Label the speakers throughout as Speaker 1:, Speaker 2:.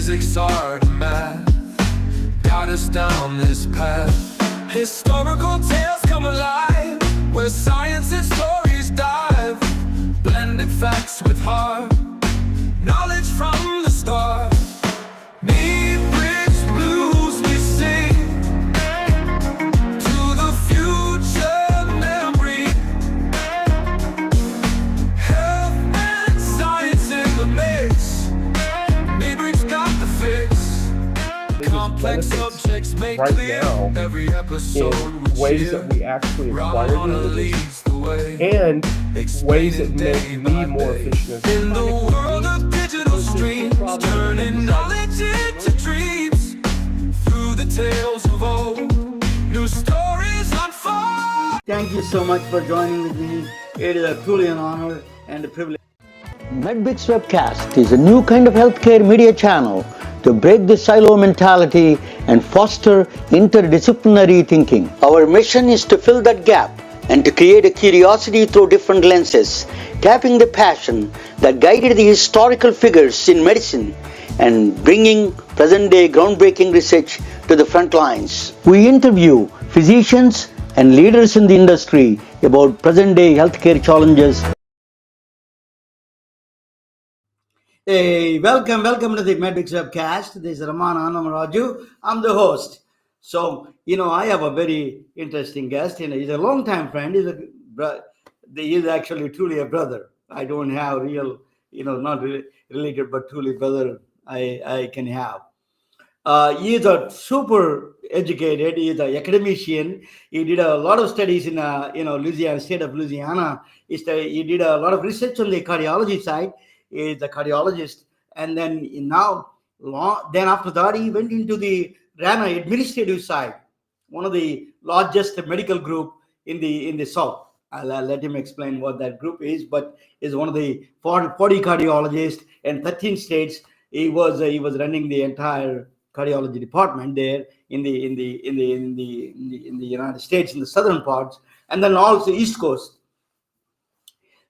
Speaker 1: physics, art, and math guide us down this path. Historical tales come alive, where science and stories dive, blending facts with heart, knowledge from the start. Need bridge blues we sing to the future memory. Health and science in the mix. Midbridge got the fix. Complex subjects make
Speaker 2: right
Speaker 1: clear.
Speaker 2: now
Speaker 1: Every episode
Speaker 2: in ways that we actually acquire
Speaker 1: Ramana
Speaker 2: these
Speaker 1: leads the way.
Speaker 2: and ways that make me more efficient.
Speaker 1: In the world of digital streams, turning knowledge into dreams. Through the tales of old, new stories unfold.
Speaker 3: Thank you so much for joining with me. It is truly an honor and a privilege.
Speaker 4: MedBix Webcast is a new kind of healthcare media channel to break the silo mentality and foster interdisciplinary thinking. Our mission is to fill that gap and to create a curiosity through different lenses, tapping the passion that guided the historical figures in medicine and bringing present-day groundbreaking research to the front lines. We interview physicians and leaders in the industry about present-day healthcare challenges.
Speaker 3: Hey, welcome to the MedBix Webcast. This is Ramana Raju. I'm the host. So, I have a very interesting guest. He's a long-time friend. He's actually truly a brother. I don't have real, not related, but truly brother I can have. He is a super educated. He is an academician. He did a lot of studies in, Louisiana State of Louisiana. He did a lot of research on the cardiology side. He is a cardiologist. And then then after that, he went into the RANA administrative side, one of the largest medical group in the South. I'll let him explain what that group is, but is one of the 40 cardiologists in 13 states. He was running the entire cardiology department there in the United States, in the southern parts, and then also East Coast.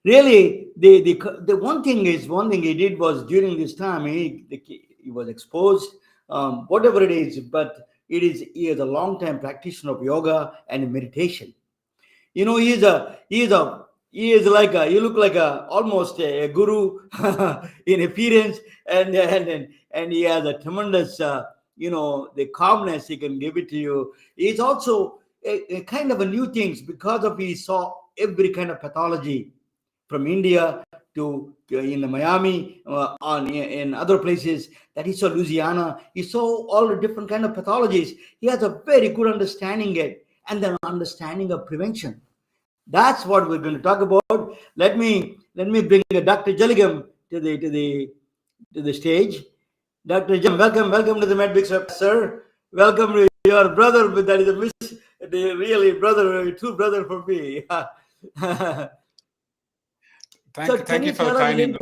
Speaker 3: Really, the one thing he did was during this time he was exposed, whatever it is, but he is a long-time practitioner of yoga and meditation. He is like you look like almost a guru in appearance, and he has a tremendous the calmness he can give it to you. He's also a kind of a new things because of he saw every kind of pathology from India to in Miami, in other places that he saw Louisiana. He saw all the different kind of pathologies. He has a very good understanding it, and then understanding of prevention. That's what we're going to talk about. Let me bring Dr. Jaligam to the stage. Dr. Jaligam, welcome to the MedBix, sir. Welcome to your brother. That is the really brother, true brother for me.
Speaker 5: Thank you for kind.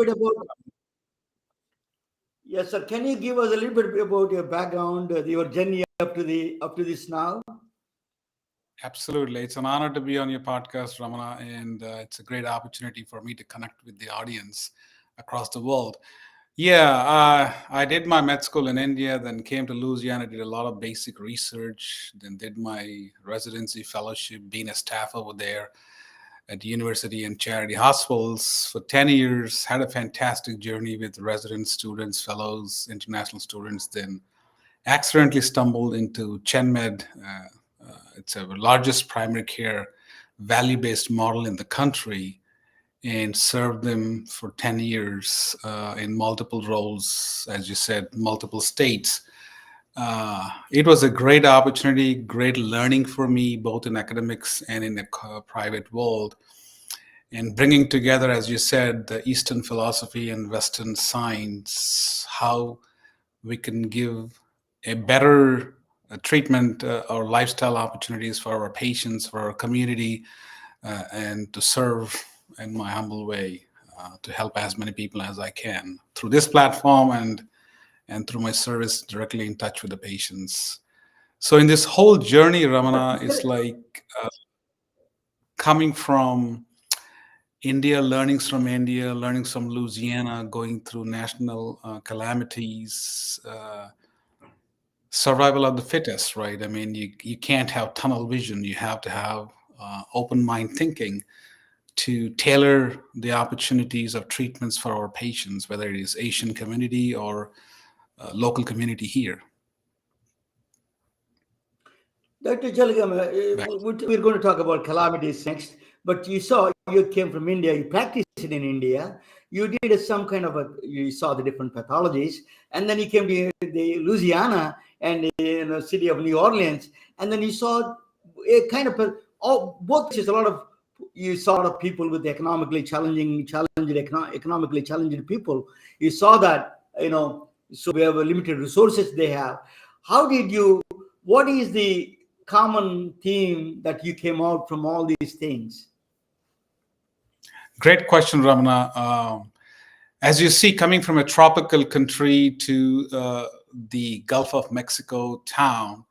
Speaker 3: Yes, sir. Can you give us a little bit about your background, your journey up to this now?
Speaker 5: Absolutely. It's an honor to be on your podcast, Ramana, and it's a great opportunity for me to connect with the audience across the world. Yeah, I did my med school in India, then came to Louisiana, did a lot of basic research, then did my residency fellowship, being a staff over there at the university and charity hospitals for 10 years, had a fantastic journey with resident students, fellows, international students, then accidentally stumbled into ChenMed. It's the largest primary care value-based model in the country, and served them for 10 years in multiple roles, as you said, multiple states. It was a great opportunity, great learning for me, both in academics and in the private world. And bringing together, as you said, the Eastern philosophy and Western science, how we can give a better treatment or lifestyle opportunities for our patients, for our community, and to serve in my humble way to help as many people as I can through this platform and through my service directly in touch with the patients. So in this whole journey, Ramana, is like coming from India, learnings from Louisiana, going through national calamities, survival of the fittest, right? I mean, you can't have tunnel vision. You have to have open mind thinking to tailor the opportunities of treatments for our patients, whether it is Asian community or local community here.
Speaker 3: Dr. Jaligam,
Speaker 5: Back.
Speaker 3: we're going to talk about calamities next, but you saw you came from India, you practiced in India, you did some kind of you saw the different pathologies, and then you came to the Louisiana and the city of New Orleans, and then you saw a kind of both is a lot of you saw a lot of people with economically challenged people. You saw that so we have a limited resources they have. How did you? What is the common theme that you came out from all these things?
Speaker 5: Great question, Ramana. As you see, coming from a tropical country to the Gulf of Mexico town,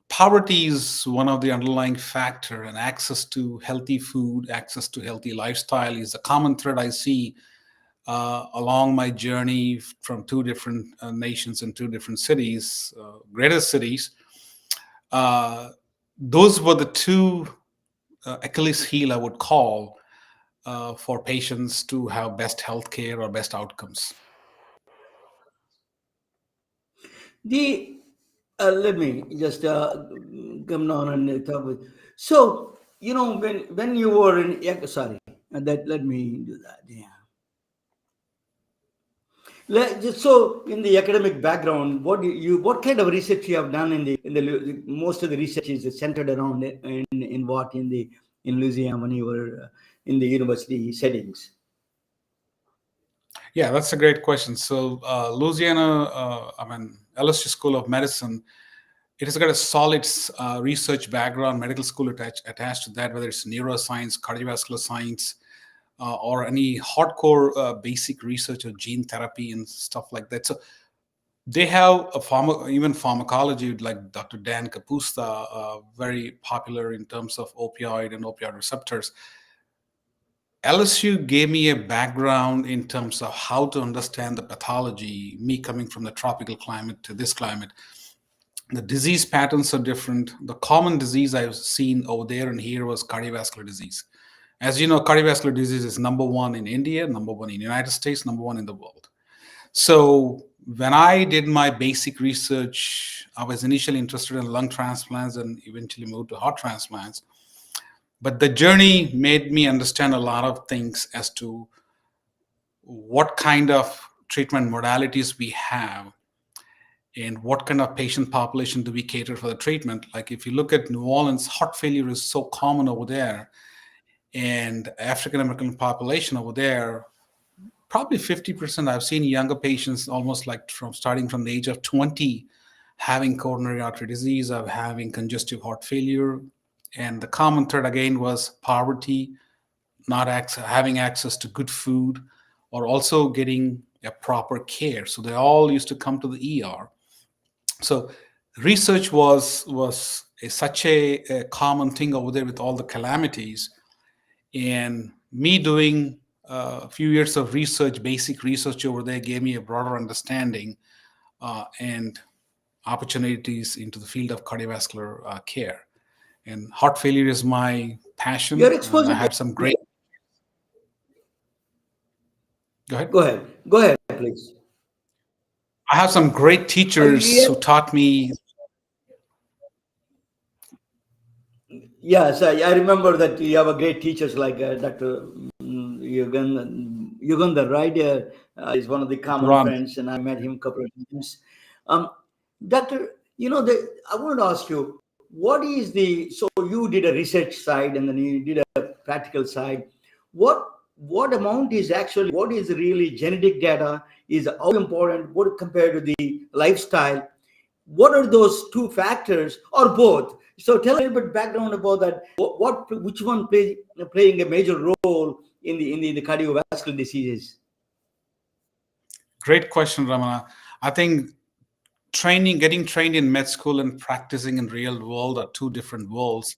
Speaker 5: poverty is one of the underlying factor, and access to healthy food, access to healthy lifestyle is a common thread I see along my journey from two different nations and two different cities, greatest cities. Those were the two Achilles heel I would call for patients to have best health care or best outcomes.
Speaker 3: Let me just come down and talk with. So when you were in let me do that. Yeah. So in the academic background, what kind of research you have done in the most of the research is centered around in what in Louisiana when you were in the university settings?
Speaker 5: Yeah, that's a great question. So Louisiana, LSU School of Medicine, it has got a solid research background, medical school attached to that, whether it's neuroscience, cardiovascular science, or any hardcore basic research of gene therapy and stuff like that. So they have even pharmacology, like Dr. Dan Kapusta, very popular in terms of opioid and opioid receptors. LSU gave me a background in terms of how to understand the pathology, me coming from the tropical climate to this climate. The disease patterns are different. The common disease I've seen over there and here was cardiovascular disease. As you know, cardiovascular disease is number one in India, number one in the United States, number one in the world. So when I did my basic research, I was initially interested in lung transplants and eventually moved to heart transplants. But the journey made me understand a lot of things as to what kind of treatment modalities we have and what kind of patient population do we cater for the treatment. Like if you look at New Orleans, heart failure is so common over there. And African-American population over there, probably 50%, I've seen younger patients almost like starting from the age of 20 having coronary artery disease, of having congestive heart failure. And the common thread again was poverty, not having access to good food, or also getting a proper care. So they all used to come to the ER. So research was such a common thing over there with all the calamities. And me doing a few years of research, basic research over there, gave me a broader understanding and opportunities into the field of cardiovascular care. And heart failure is my passion.
Speaker 3: You're exposed.
Speaker 5: I had some great. Go ahead.
Speaker 3: Go ahead, please.
Speaker 5: I have some great teachers who taught me.
Speaker 3: Yes, I remember that you have a great teachers like Dr. Yugandhar, right? Is one of the common friends, and I met him a couple of times. Doctor, I wanted to ask you, so you did a research side and then you did a practical side. What amount is what is really genetic data, is how important, what compared to the lifestyle? What are those two factors or both? So tell a little bit background about that. Which one playing a major role in the cardiovascular diseases?
Speaker 5: Great question, Ramana. I think getting trained in med school and practicing in real world are two different worlds.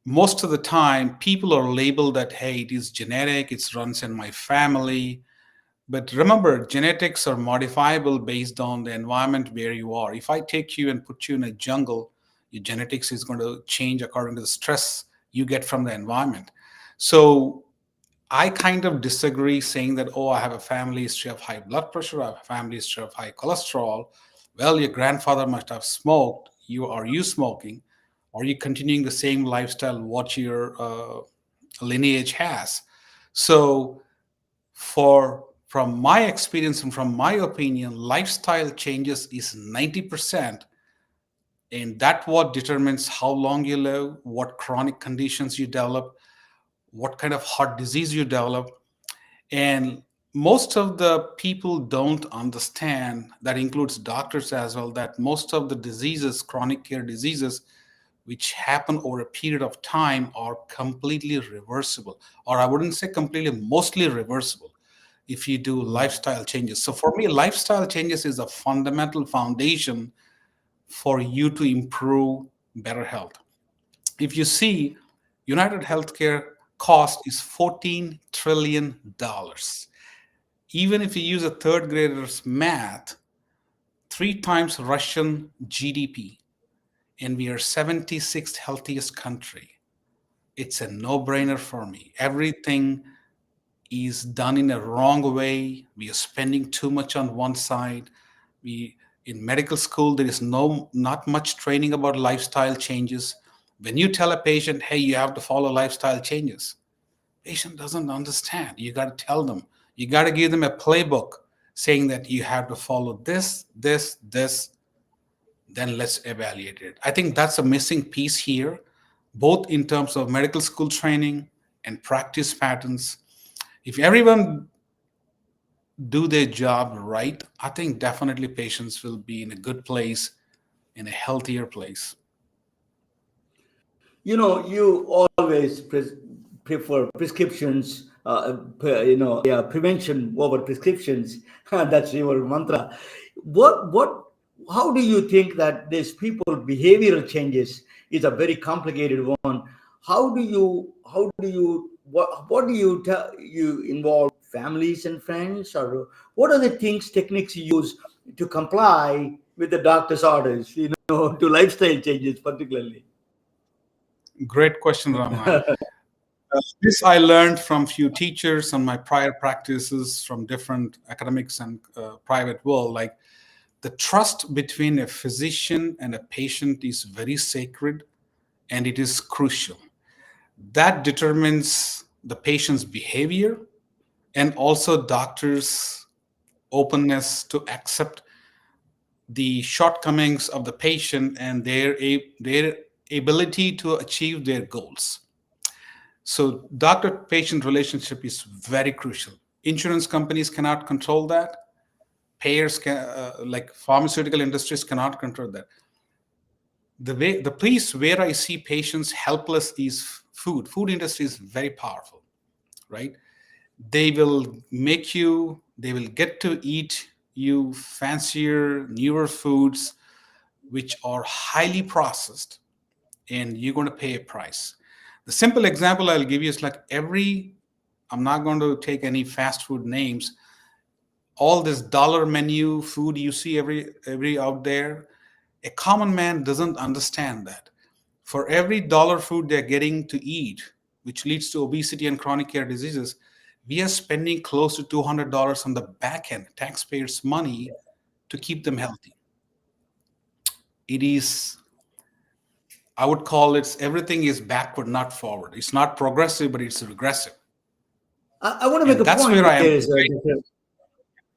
Speaker 5: most of the time people are labeled that, hey, it is genetic, it runs in my family. But remember, genetics are modifiable based on the environment where you are. If I take you and put you in a jungle, your genetics is going to change according to the stress you get from the environment. So I kind of disagree saying that, oh, I have a family history of high blood pressure, I have a family history of high cholesterol. Well, your grandfather must have smoked. Are you smoking? Are you continuing the same lifestyle what your lineage has? So from my experience and from my opinion, lifestyle changes is 90%, and that what determines how long you live, what chronic conditions you develop, what kind of heart disease you develop. And most of the people don't understand, that includes doctors as well, that most of the diseases, chronic care diseases, which happen over a period of time are completely reversible. Or I wouldn't say completely, mostly reversible if you do lifestyle changes. So for me, lifestyle changes is a fundamental foundation for you to improve better health. If you see, United Healthcare cost is $14 trillion. Even if you use a third grader's math, 3 times Russian GDP, and we are 76th healthiest country. It's a no-brainer for me. Everything is done in a wrong way. We are spending too much on one side. In medical school, there is not much training about lifestyle changes. When you tell a patient, hey, you have to follow lifestyle changes, patient doesn't understand. You got to tell them. You got to give them a playbook saying that you have to follow this, then let's evaluate it. I think that's a missing piece here, both in terms of medical school training and practice patterns. If everyone do their job right, I think definitely patients will be in a good place, in a healthier place.
Speaker 3: You always prefer prescriptions, prevention over prescriptions. That's your mantra. How do you think that this people behavioral changes is a very complicated one? What do you tell, you involve families and friends, or what are the techniques you use to comply with the doctor's orders, to lifestyle changes particularly?
Speaker 5: Great question, Ramana. This I learned from few teachers on my prior practices from different academics and private world. Like, the trust between a physician and a patient is very sacred, and it is crucial. That determines the patient's behavior and also doctors' openness to accept the shortcomings of the patient and their ability to achieve their goals. So doctor-patient relationship is very crucial. Insurance companies cannot control that. Payers like pharmaceutical industries cannot control that. The place where I see patients helpless is food. Food industry is very powerful, right? They will get to eat you fancier, newer foods, which are highly processed, and you're going to pay a price. The simple example I'll give you is like I'm not going to take any fast food names, all this dollar menu food you see every out there, a common man doesn't understand that. For every dollar food they're getting to eat, which leads to obesity and chronic care diseases, we are spending close to $200 on the back end, taxpayers' money, to keep them healthy. It is, I would call it, everything is backward, not forward. It's not progressive, but it's regressive.
Speaker 3: I want to make a
Speaker 5: that's
Speaker 3: point
Speaker 5: where I am.
Speaker 3: here.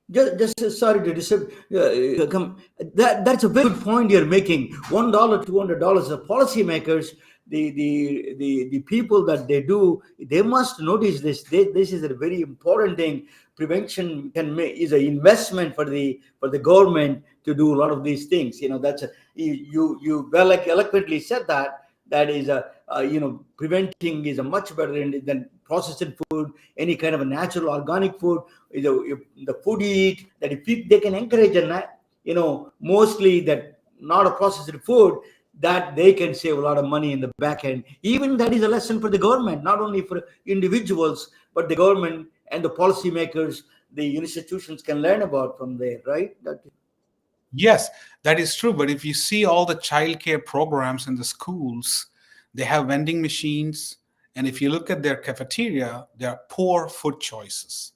Speaker 3: Just sorry to disturb. That's a very good point you're making. $1, $200. The policymakers, the people that they must notice this. This is a very important thing. Prevention is an investment for the government to do a lot of these things. You well eloquently said that. That is preventing is a much better than processed food. Any kind of a natural organic food, the food you eat, that if they can encourage mostly that not a processed food, that they can save a lot of money in the back end. Even that is a lesson for the government, not only for individuals, but the government and the policymakers, the institutions can learn about from there, right?
Speaker 5: Yes, that is true. But if you see all the childcare programs in the schools, they have vending machines. And if you look at their cafeteria, there are poor food choices.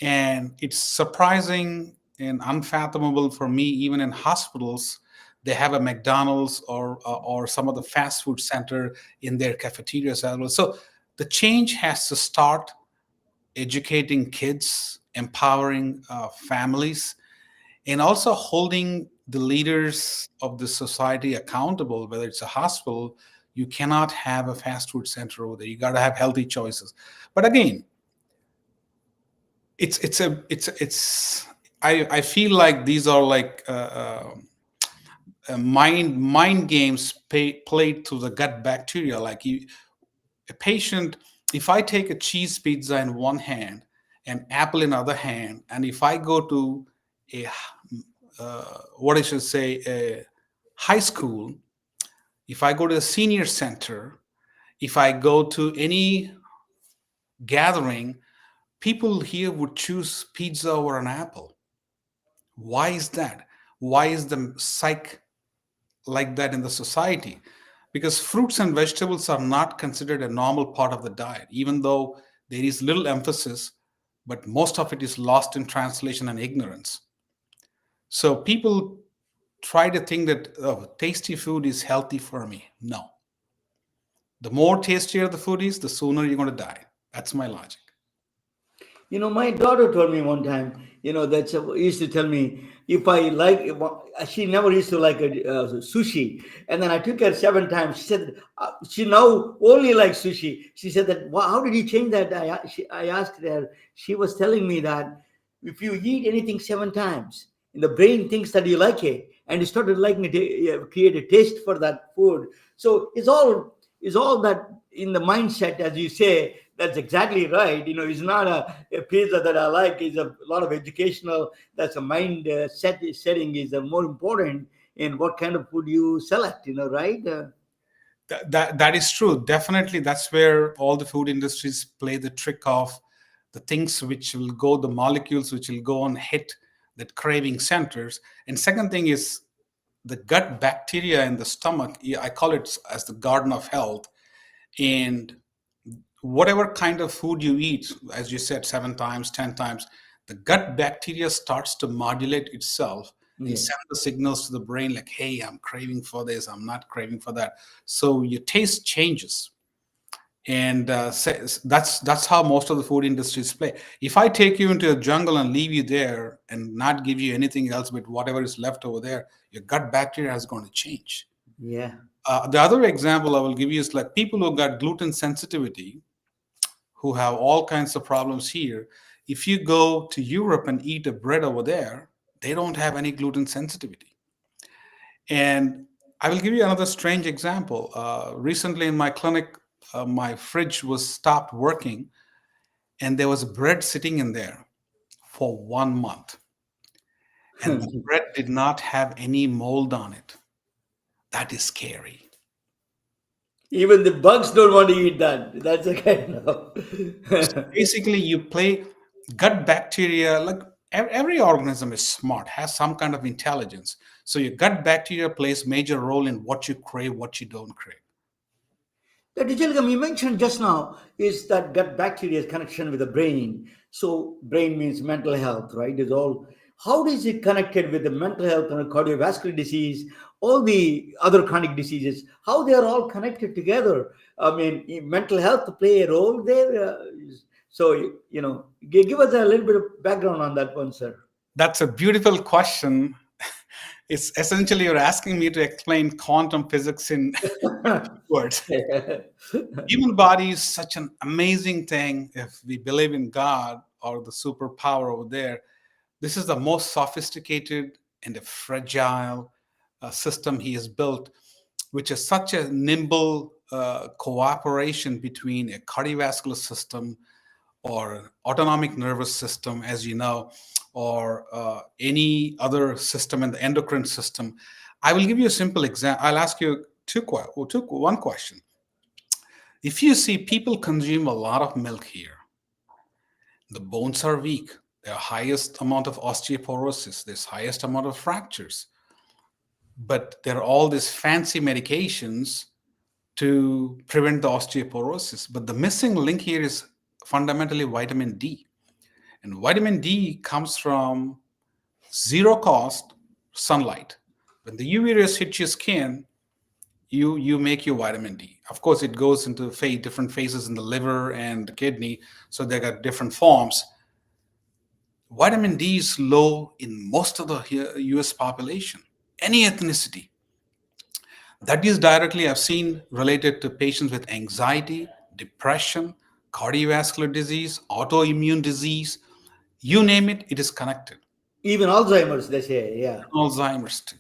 Speaker 5: And it's surprising and unfathomable for me, even in hospitals, they have a McDonald's or some of the fast food center in their cafeterias as well. So the change has to start educating kids, empowering families, and also holding the leaders of the society accountable. Whether it's a hospital, you cannot have a fast food center over there. You got to have healthy choices. But again, I feel like these are like mind games played to the gut bacteria. Like a patient, if I take a cheese pizza in one hand and apple in other hand, and if I go to a what I should say, a high school, if I go to a senior center, if I go to any gathering, people here would choose pizza over an apple. Why is that? Why is the psych like that in the society? Because fruits and vegetables are not considered a normal part of the diet, even though there is little emphasis, but most of it is lost in translation and ignorance. So people try to think that, oh, tasty food is healthy for me. No. The more tastier the food is, the sooner you're going to die. That's my logic.
Speaker 3: My daughter told me one time, that used to tell me if I like, she never used to like sushi. And then I took her 7 times. She said she now only likes sushi. She said that, how did you change that? I asked her. She was telling me that if you eat anything 7 times, and the brain thinks that you like it, and you started liking it, create a taste for that food. So it's all that in the mindset, as you say. That's exactly right. It's not a pizza that I like. It's a lot of educational. That's a mind setting is more important in what kind of food you select. Right?
Speaker 5: That is true. Definitely, that's where all the food industries play the trick of the things which will go, the molecules which will go and hit that craving centers. And second thing is the gut bacteria in the stomach. I call it as the garden of health. And whatever kind of food you eat, as you said, 7 times, 10 times, the gut bacteria starts to modulate itself and send the signals to the brain like, hey, I'm craving for this, I'm not craving for that. So your taste changes. And that's how most of the food industries play. If I take you into a jungle and leave you there and not give you anything else but whatever is left over there, your gut bacteria is going to change.
Speaker 3: Yeah.
Speaker 5: The other example I will give you is like people who got gluten sensitivity, who have all kinds of problems here. If you go to Europe and eat a bread over there, they don't have any gluten sensitivity. And I will give you another strange example. Recently in my clinic, my fridge was stopped working and there was bread sitting in there for 1 month. And the bread did not have any mold on it. That is scary.
Speaker 3: Even the bugs don't want to eat that. That's a kind of.
Speaker 5: So basically, you play gut bacteria, like every organism is smart, has some kind of intelligence. So your gut bacteria plays major role in what you crave, what you don't crave.
Speaker 3: Dr. Jaligam, you mentioned just now is that gut bacteria's connection with the brain. So brain means mental health, right? Is all. How is it connected with the mental health and cardiovascular disease, all the other chronic diseases? How they are all connected together? I mean, mental health play a role there. So give us a little bit of background on that one, sir.
Speaker 5: That's a beautiful question. It's essentially you're asking me to explain quantum physics in words. Human body is such an amazing thing. If we believe in God or the superpower over there, this is the most sophisticated and a fragile system he has built, which is such a nimble cooperation between a cardiovascular system or autonomic nervous system, as you know, or any other system in the endocrine system. I will give you a simple example. I'll ask you one question. If you see people consume a lot of milk here, the bones are weak, there's highest amount of osteoporosis, there's highest amount of fractures, but there are all these fancy medications to prevent the osteoporosis. But the missing link here is fundamentally vitamin D. And vitamin D comes from zero cost sunlight. When the UV rays hit your skin, you make your vitamin D. Of course, it goes into different phases in the liver and the kidney, so they got different forms. Vitamin D is low in most of the US population, any ethnicity. That is directly, I've seen, related to patients with anxiety, depression, cardiovascular disease, autoimmune disease, you name it, it is connected.
Speaker 3: Even Alzheimer's, they say, yeah.
Speaker 5: Alzheimer's too.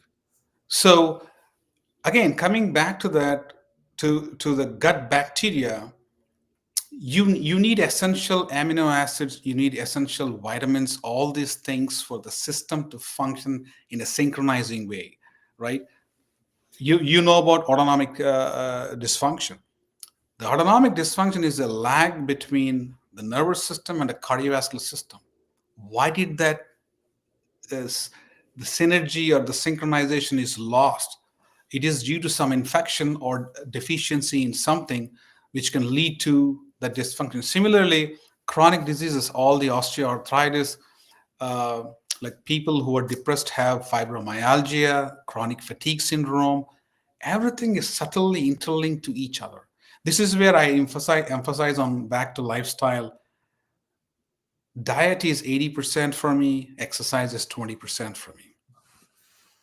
Speaker 5: So again, coming back to that, to the gut bacteria, you need essential amino acids, you need essential vitamins, all these things for the system to function in a synchronizing way, right? You know about autonomic dysfunction. The autonomic dysfunction is a lag between the nervous system and the cardiovascular system. Why did that is the synergy or the synchronization is lost? It is due to some infection or deficiency in something which can lead to that dysfunction. Similarly, chronic diseases, all the osteoarthritis, like people who are depressed have fibromyalgia, chronic fatigue syndrome. Everything is subtly interlinked to each other. This is where I emphasize on back to lifestyle. Diet is 80% for me, exercise is 20% for me.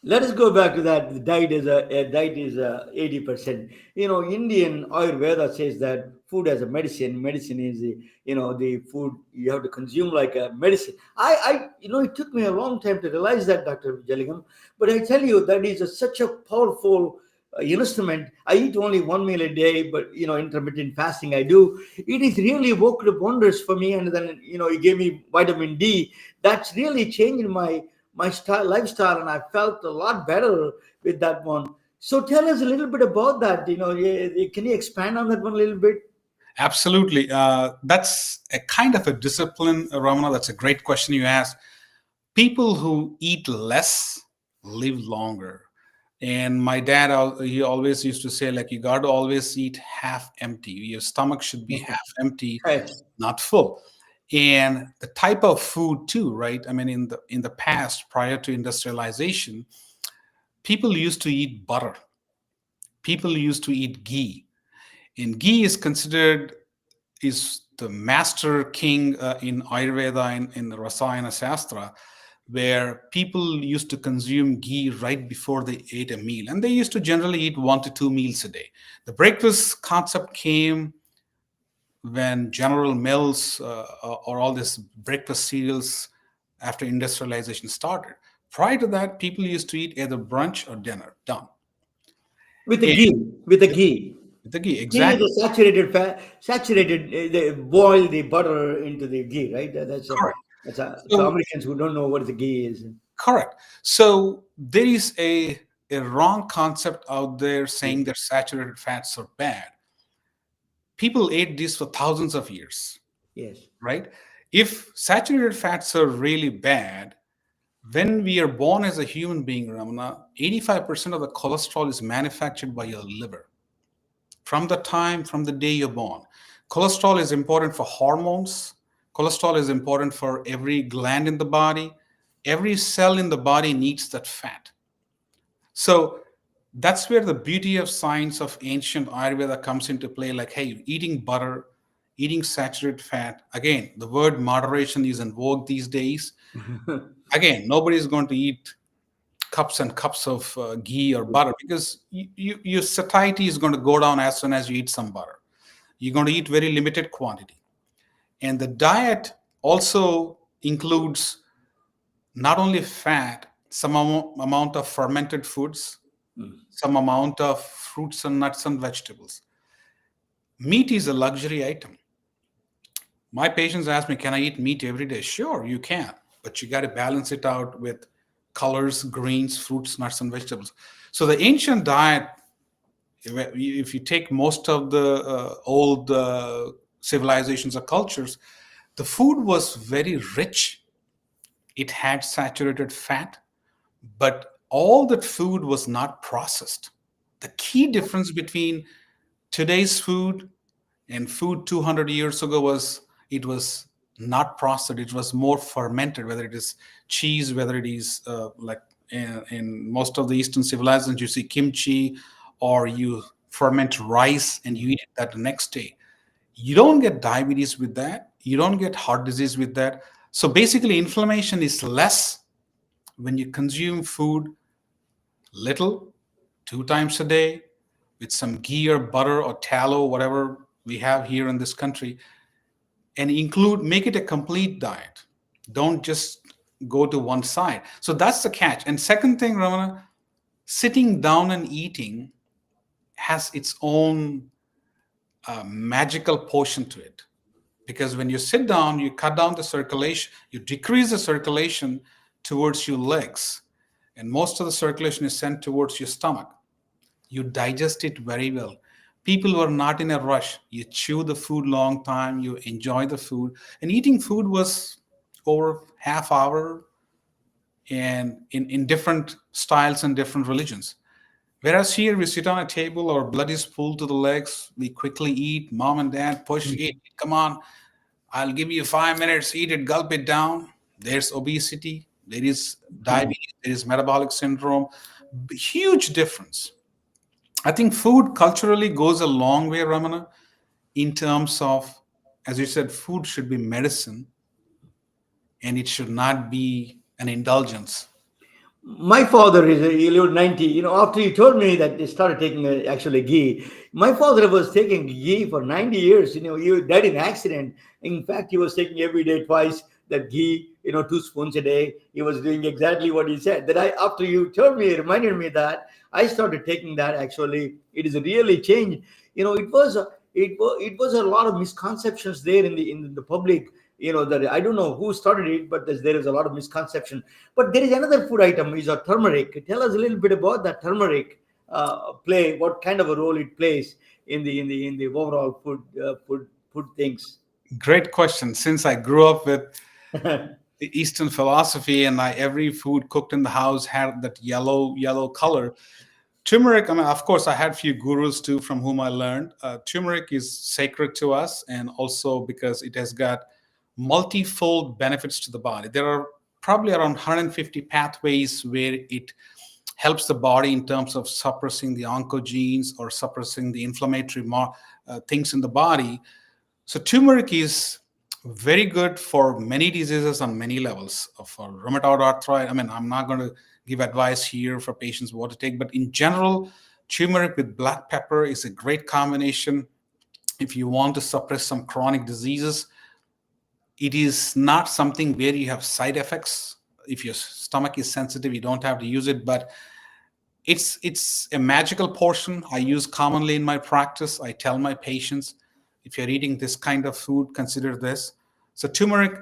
Speaker 3: Let us go back to that. The diet is 80%. Indian Ayurveda says that food as a medicine. Medicine is the food you have to consume like a medicine. It took me a long time to realize that, Dr. Jaligam. But I tell you, that is such a powerful instrument. I eat only one meal a day, but intermittent fasting I do. It is really worked wonders for me. And then it gave me vitamin D. That's really changed my lifestyle, and I felt a lot better with that one. So tell us a little bit about that. Can you expand on that one a little bit?
Speaker 5: Absolutely. That's a kind of a discipline, Ramana. That's a great question you asked. People who eat less live longer. And my dad, he always used to say, like, you got to always eat half empty. Your stomach should be half empty,
Speaker 3: Right.
Speaker 5: not full. And the type of food too, right? I mean, in the past, prior to industrialization, people used to eat butter. People used to eat ghee. And ghee is the master king in Ayurveda and in the Rasayana Shastra, where people used to consume ghee right before they ate a meal. And they used to generally eat 1 to 2 meals a day. The breakfast concept came when General Mills or all this breakfast cereals after industrialization started. Prior to that, people used to eat either brunch or dinner. Done.
Speaker 3: With the ghee.
Speaker 5: With the ghee, exactly.
Speaker 3: Ghee is the saturated fat, they boil the butter into the ghee, right?
Speaker 5: Correct.
Speaker 3: For Americans who don't know what the ghee is.
Speaker 5: Correct. So there is a wrong concept out there saying that saturated fats are bad. People ate this for thousands of years.
Speaker 3: Yes.
Speaker 5: Right? If saturated fats are really bad, when we are born as a human being, Ramana, 85% of the cholesterol is manufactured by your liver. From the day you're born. Cholesterol is important for hormones. Cholesterol is important for every gland in the body. Every cell in the body needs that fat. So that's where the beauty of science of ancient Ayurveda comes into play. Like, hey, eating butter, eating saturated fat. Again, the word moderation is in vogue these days. Again, nobody's going to eat cups and cups of ghee or butter because your satiety is going to go down as soon as you eat some butter. You're going to eat very limited quantity. And the diet also includes not only fat, some amount of fermented foods, some amount of fruits and nuts and vegetables. Meat is a luxury item. My patients ask me, can I eat meat every day? Sure, you can, but you got to balance it out with colors, greens, fruits, nuts, and vegetables. So the ancient diet, if you take most of the old civilizations or cultures, the food was very rich. It had saturated fat, but all that food was not processed. The key difference between today's food and food 200 years ago was it was not processed. It was more fermented, whether it is cheese, whether it is like in most of the Eastern civilizations, you see kimchi, or you ferment rice and you eat it that the next day. You don't get diabetes with that. You don't get heart disease with that. So basically, inflammation is less when you consume food little, 2 times a day, with some ghee or butter or tallow, whatever we have here in this country, and make it a complete diet. Don't just go to one side. So that's the catch. And second thing, Ramana, sitting down and eating has its own magical portion to it. Because when you sit down, you cut down the circulation, you decrease the circulation towards your legs, and most of the circulation is sent towards your stomach. You digest it very well. People who are not in a rush, you chew the food long time, you enjoy the food, and eating food was over half hour, and in different styles and different religions. Whereas here we sit on a table, our blood is pulled to the legs, we quickly eat, mom and dad push, eat, come on, I'll give you 5 minutes, eat it, gulp it down. There's obesity, there is diabetes, there is metabolic syndrome, huge difference. I think food culturally goes a long way, Ramana, in terms of, as you said, food should be medicine and it should not be an indulgence.
Speaker 3: My father he lived 90. After you told me that they started taking actually ghee, my father was taking ghee for 90 years. He died in an accident. In fact, he was taking every day twice that ghee, 2 spoons a day. He was doing exactly what he said. After you told me, it reminded me that I started taking that. Actually, it is really changed. It was a lot of misconceptions there in the public. That I don't know who started it, but there is a lot of misconception. But there is another food item, is a turmeric. Tell us a little bit about that turmeric what kind of a role it plays in the overall food things.
Speaker 5: Great question. Since I grew up with the Eastern philosophy, and every food cooked in the house had that yellow color. Turmeric, of course, I had a few gurus too from whom I learned. Turmeric is sacred to us, and also because it has got multifold benefits to the body. There are probably around 150 pathways where it helps the body in terms of suppressing the oncogenes or suppressing the inflammatory things in the body. So turmeric is very good for many diseases on many levels. For rheumatoid arthritis, I'm not going to give advice here for patients what to take, but in general, turmeric with black pepper is a great combination if you want to suppress some chronic diseases. It is not something where you have side effects. If your stomach is sensitive, you don't have to use it, but it's a magical portion I use commonly in my practice. I tell my patients, if you're eating this kind of food, consider this. So turmeric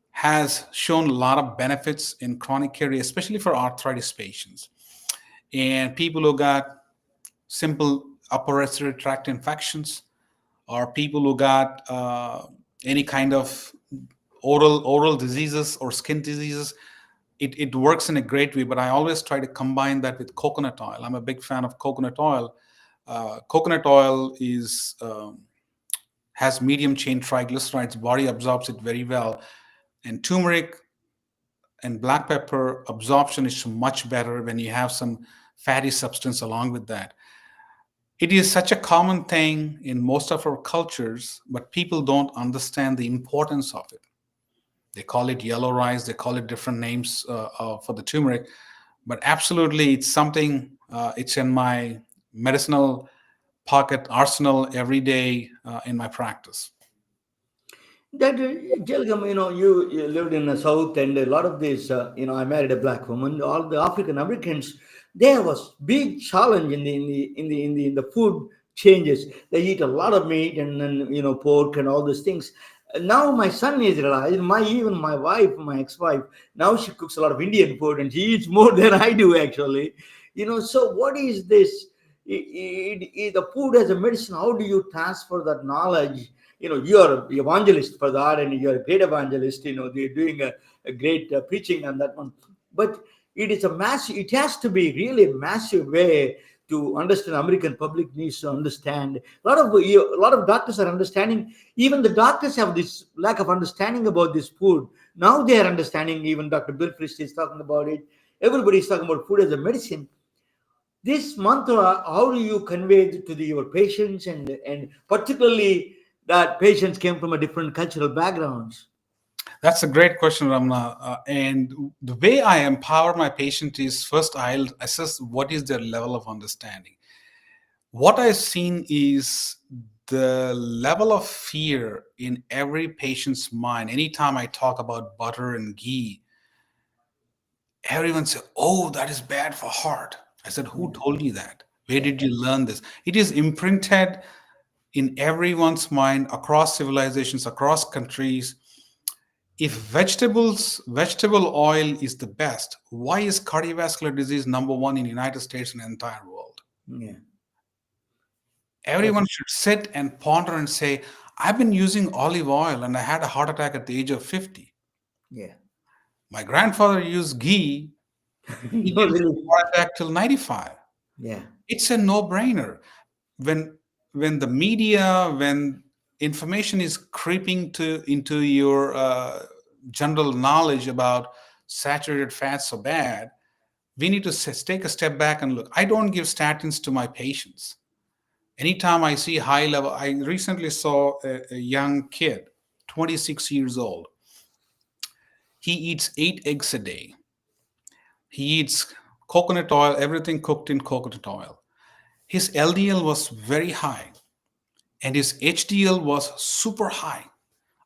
Speaker 5: has shown a lot of benefits in chronic care, especially for arthritis patients and people who got simple upper respiratory tract infections, or people who got any kind of oral diseases or skin diseases. It works in a great way, but I always try to combine that with coconut oil. I'm a big fan of coconut oil. Coconut oil has medium chain triglycerides. Body absorbs it very well. And turmeric and black pepper absorption is much better when you have some fatty substance along with that. It is such a common thing in most of our cultures, but people don't understand the importance of it. They call it yellow rice, they call it different names for the turmeric, but absolutely it's something, it's in my medicinal pocket arsenal every day in my practice.
Speaker 3: That Jaligam, you lived in the South, and a lot of this, I married a black woman. All the African Americans, there was big challenge in the food changes. They eat a lot of meat and then pork and all those things. Now my son is realized, even my wife, my ex-wife, now she cooks a lot of Indian food and she eats more than I do actually. So what is this? The food as a medicine, how do you transfer that knowledge? You're an evangelist for that, and you're a great evangelist. They're doing a great preaching on that one. But it has to be really a massive way to understand. American public needs to understand. A lot of doctors are understanding. Even the doctors have this lack of understanding about this food. Now they are understanding. Even Dr. Bill Frist is talking about it. Everybody is talking about food as a medicine. This mantra, how do you convey it to your patients, and particularly that patients came from a different cultural backgrounds?
Speaker 5: That's a great question, Ramna. And the way I empower my patient is, first I'll assess what is their level of understanding. What I've seen is the level of fear in every patient's mind. Anytime I talk about butter and ghee, everyone says, "Oh, that is bad for heart." I said, "Who told you that? Where did you learn this?" It is imprinted in everyone's mind across civilizations, across countries. If vegetable oil is the best, why is cardiovascular disease number one in the United States and the entire world?
Speaker 3: Yeah.
Speaker 5: Everyone should sit and ponder and say, I've been using olive oil and I had a heart attack at the age of 50.
Speaker 3: Yeah.
Speaker 5: My grandfather used ghee. He
Speaker 3: No,
Speaker 5: didn't have
Speaker 3: really.
Speaker 5: a heart attack till 95.
Speaker 3: Yeah.
Speaker 5: It's a no-brainer. When the media, when information is creeping into your general knowledge about saturated fats so bad, we need to take a step back and look. I don't give statins to my patients. Anytime I see high level, I recently saw a young kid, 26 years old. He eats 8 eggs a day. He eats coconut oil, everything cooked in coconut oil. His LDL was very high and his HDL was super high.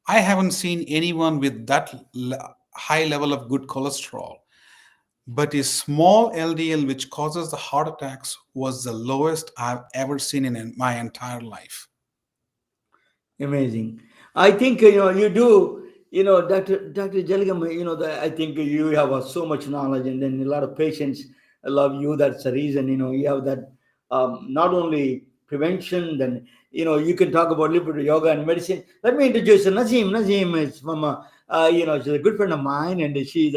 Speaker 5: I haven't seen anyone with that high level of good cholesterol. But his small LDL, which causes the heart attacks, was the lowest I've ever seen in my entire life.
Speaker 3: Amazing. I think you do. Dr. Jaligam. I think you have so much knowledge, and then a lot of patients love you. That's the reason. You have that not only prevention. Then you can talk about a little bit of yoga and medicine. Let me introduce you. Nazim. Nazim is from she's a good friend of mine, and she's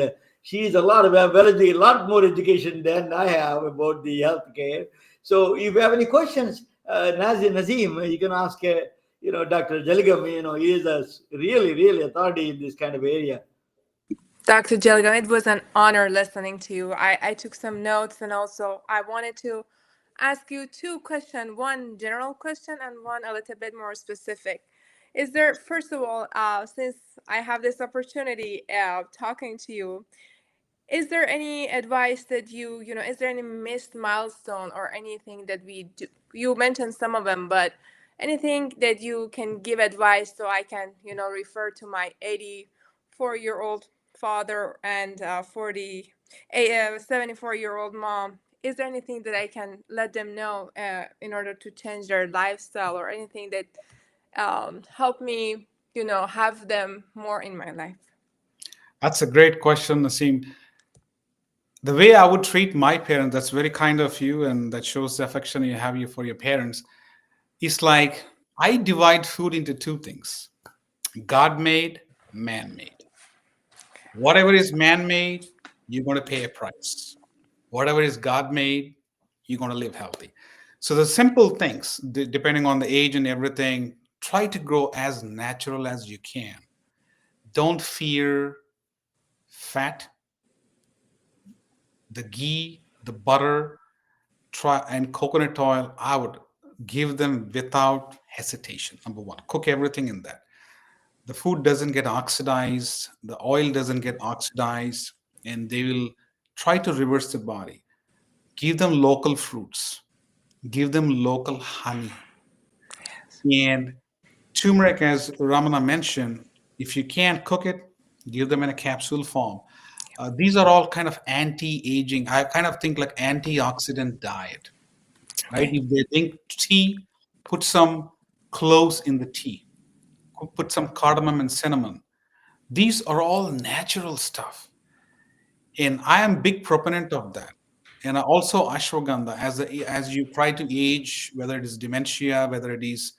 Speaker 3: a lot of a lot more education than I have about the healthcare. So if you have any questions, Nazim, you can ask. Dr. Jaligam, he is a really, really authority in this kind of area.
Speaker 6: Dr. Jaligam, it was an honor listening to you. I took some notes, and also I wanted to ask you 2 questions, one general question and one a little bit more specific. Is there, first of all, since I have this opportunity of talking to you, is there any advice that is there any missed milestone or anything that we do? You mentioned some of them, but anything that you can give advice so I can, refer to my 84-year-old father and 74-year-old mom? Is there anything that I can let them know in order to change their lifestyle, or anything that help me, have them more in my life?
Speaker 5: That's a great question, Naseem. The way I would treat my parents, that's very kind of you, and that shows the affection you have for your parents. It's like I divide food into 2 things: God-made, man-made. Whatever is man-made, you're going to pay a price. Whatever is God-made, you're going to live healthy. So the simple things, depending on the age and everything, try to grow as natural as you can. Don't fear fat, the ghee, the butter, and coconut oil. I would give them without hesitation. Number 1, cook everything in that. The food doesn't get oxidized, the oil doesn't get oxidized, and they will try to reverse the body. Give them local fruits, give them local honey. And turmeric, as Ramana mentioned, if you can't cook it, give them in a capsule form. These are all kind of anti-aging. I kind of think like antioxidant diet, right? If they drink tea, put some cloves in the tea. put some cardamom and cinnamon. These are all natural stuff. And I am big proponent of that. And also ashwagandha, as you try to age, whether it is dementia, whether it is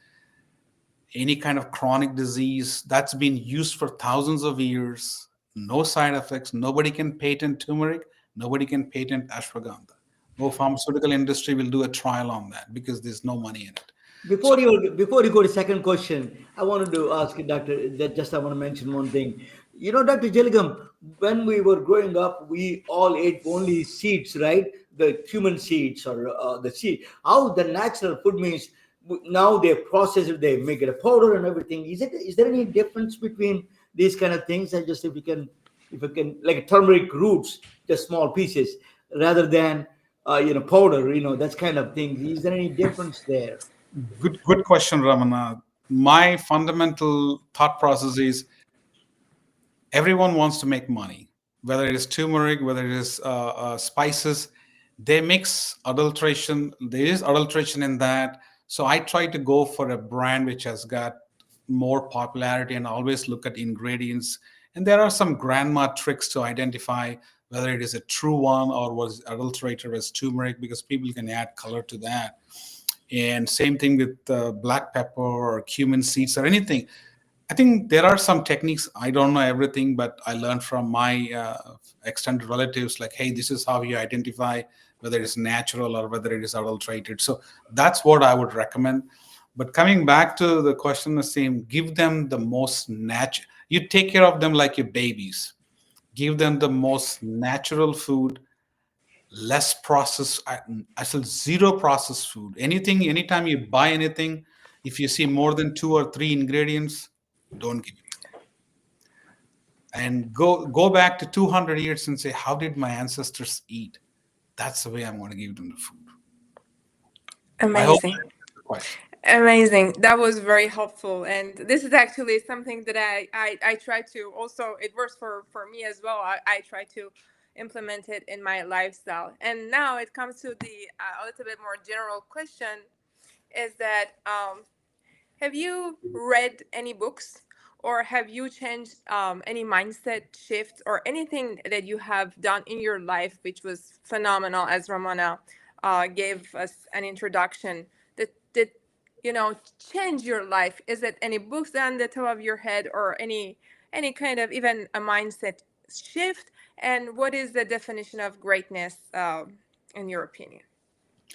Speaker 5: any kind of chronic disease, that's been used for thousands of years, no side effects. Nobody can patent turmeric, nobody can patent ashwagandha. No pharmaceutical industry will do a trial on that because there's no money in it.
Speaker 3: Before you go to second question, I wanted to ask you, Doctor. That just I want to mention one thing. You know, Dr. Jaligam, when we were growing up, we all ate only seeds, right? The human seeds or the seed. How the natural food means now they process it, they make it a powder and everything. Is there any difference between these kind of things? I just if we can like turmeric roots, just small pieces, rather than powder, that's kind of thing. Is there any difference there?
Speaker 5: Good question, Ramana. My fundamental thought process is everyone wants to make money, whether it is turmeric, whether it is spices. They mix adulteration. There is adulteration in that. So I try to go for a brand which has got more popularity and always look at ingredients. And there are some grandma tricks to identify whether it is a true one or was adulterated as turmeric, because people can add color to that. And same thing with black pepper or cumin seeds or anything. I think there are some techniques. I don't know everything, but I learned from my extended relatives, like, hey, this is how you identify whether it's natural or whether it is adulterated. So that's what I would recommend. But coming back to the question, the same, give them the most natural. You take care of them like your babies. Give them the most natural food, less processed. I said zero processed food. Anytime you buy anything, if you see more than 2 or 3 ingredients, don't give it to them. And go back to 200 years and say, how did my ancestors eat? That's the way I'm going to give them the food.
Speaker 6: Amazing. Amazing. That was very helpful. And this is actually something that I try to also, it works for me as well. I try to implement it in my lifestyle. And now it comes to the a little bit more general question is that have you read any books or have you changed any mindset shift or anything that you have done in your life which was phenomenal, as Ramana gave us an introduction, that change your life? Is it any books on the top of your head or any kind of even a mindset shift? And what is the definition of greatness in your opinion?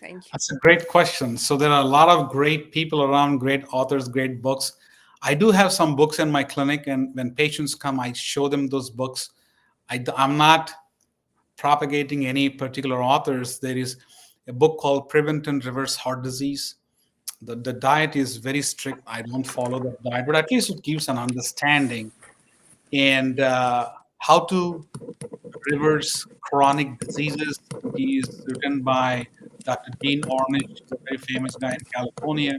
Speaker 6: Thank you.
Speaker 5: That's a great question. So there are a lot of great people around, great authors, great books. I do have some books in my clinic, and when patients come, I show them those books. I'm not propagating any particular authors. There is a book called Prevent and Reverse Heart Disease. The diet is very strict. I don't follow that diet, but at least it gives an understanding and how to reverse chronic diseases. He is written by Dr. Dean Ornish, a very famous guy in California.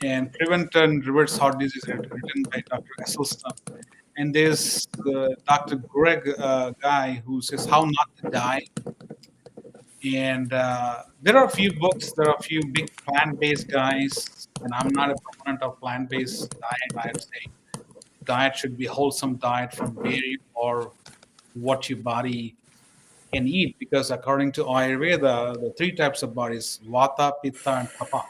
Speaker 5: And Prevent and Reverse Heart Disease is written by Dr. Esselstyn. And there's Dr. Greg guy who says How Not to Die. And there are a few books. There are a few big plant-based guys. And I'm not a proponent of plant-based diet. I would say diet should be wholesome diet from dairy or what your body can eat, because according to Ayurveda, the 3 types of bodies, Vata, Pitta, and Kapha,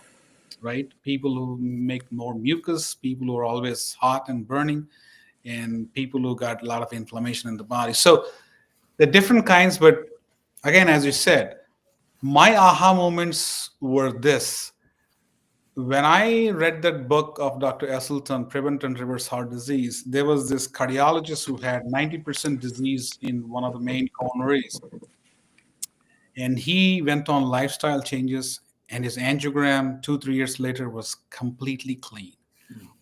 Speaker 5: right? People who make more mucus, people who are always hot and burning, and people who got a lot of inflammation in the body. So the different kinds, but again, as you said, my aha moments were this. When I read that book of Dr. Esselstyn, Prevent and Reverse Heart Disease, there was this cardiologist who had 90% disease in one of the main coronaries. And he went on lifestyle changes, and his angiogram 2-3 years later was completely clean.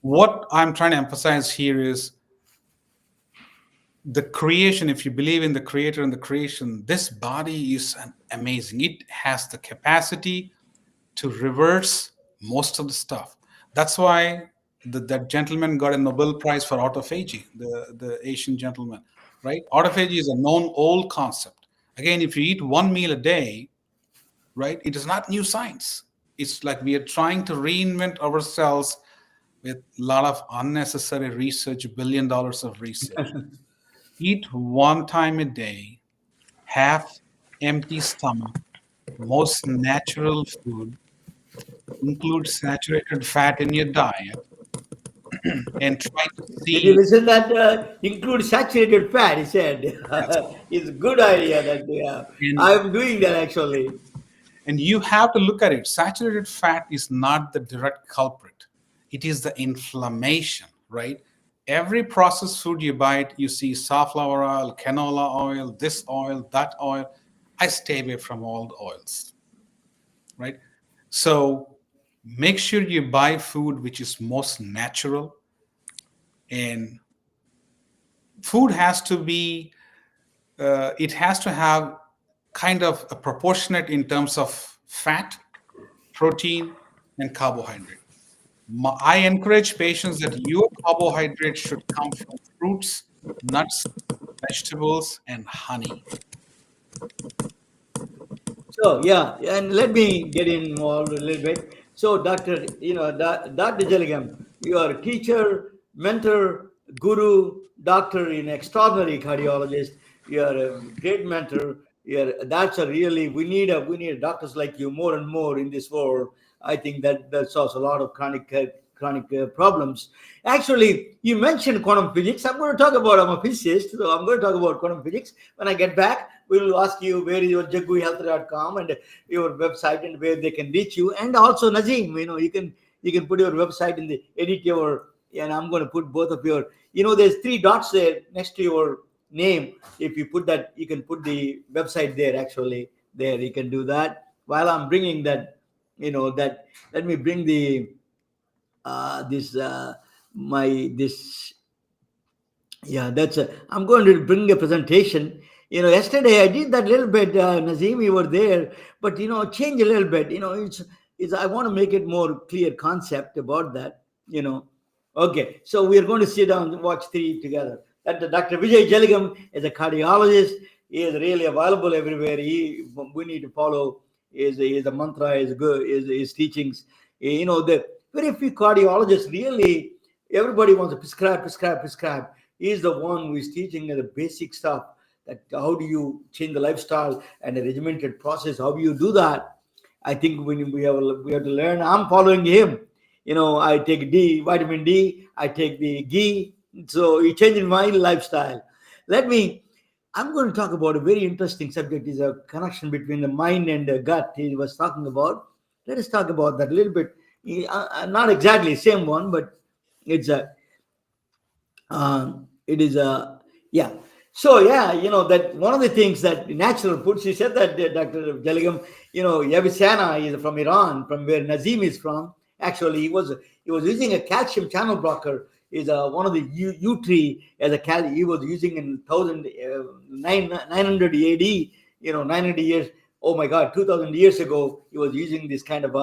Speaker 5: What I'm trying to emphasize here is the creation. If you believe in the creator and the creation, this body is amazing. It has the capacity to reverse most of the stuff. That's why that gentleman got a Nobel Prize for autophagy, the Asian gentleman, right? Autophagy is a known old concept. Again, if you eat 1 meal a day, right, it is not new science. It's like we are trying to reinvent ourselves with a lot of unnecessary research, $1 billion of research. Eat one time a day, half empty stomach, most natural food, include saturated fat in your diet, and try to
Speaker 3: Did you
Speaker 5: see.
Speaker 3: listen that include saturated fat? He said
Speaker 5: That's
Speaker 3: it's a good idea that
Speaker 5: and
Speaker 3: I'm doing that actually.
Speaker 5: and you have to look at it. Saturated fat is not the direct culprit. It is the inflammation, right? Every processed food you buy, you see safflower oil, canola oil, this oil, that oil. I stay away from all the oils, right? So make sure you buy food which is most natural, and food has to be it has to have kind of a proportionate in terms of fat, protein, and carbohydrate. I encourage patients that your carbohydrate should come from fruits, nuts, vegetables, and honey.
Speaker 3: So yeah, and let me get involved a little bit. So Doctor, Dr. Jaligam, you are a teacher, mentor, guru, doctor in extraordinary cardiologist. You are a great mentor. That's a really we need doctors like you more and more in this world. I think that solves a lot of chronic problems. Actually, you mentioned quantum physics. I'm going to talk about. I'm a physicist, so I'm going to talk about quantum physics when I get back. We'll ask you where is your jagguhealth.com and your website and where they can reach you. And also Nazim, you can put your website in the edit your, and I'm going to put both of your, there's 3 dots there next to your name. If you put that, you can put the website there actually. There you can do that. While I'm bringing that, let me bring the I'm going to bring a presentation. Yesterday I did that little bit. Nazim, you were there, but change a little bit. It's I want to make it more clear concept about that. Okay, so we are going to sit down and watch 3 together. That Dr. Vijay Jaligam is a cardiologist. He is really available everywhere. We need to follow his mantra, his teachings. The very few cardiologists really. Everybody wants to prescribe. He's the one who is teaching the basic stuff. That how do you change the lifestyle and a regimented process? How do you do that? I think we have to learn. I'm following him. I take vitamin D. I take the ghee. So he changing my lifestyle. I'm going to talk about a very interesting subject. Is a connection between the mind and the gut. He was talking about. Let us talk about that a little bit. Not exactly the same one, but it's a it is a yeah. So yeah, that one of the things that natural foods. You said that Dr. Jaligam, Yavisana is from Iran, from where Nazim is from. Actually, he was using a calcium channel blocker. Is one of the U tree as a he was using in 900 AD. 900 years. Oh my God, 2,000 years ago, he was using this kind of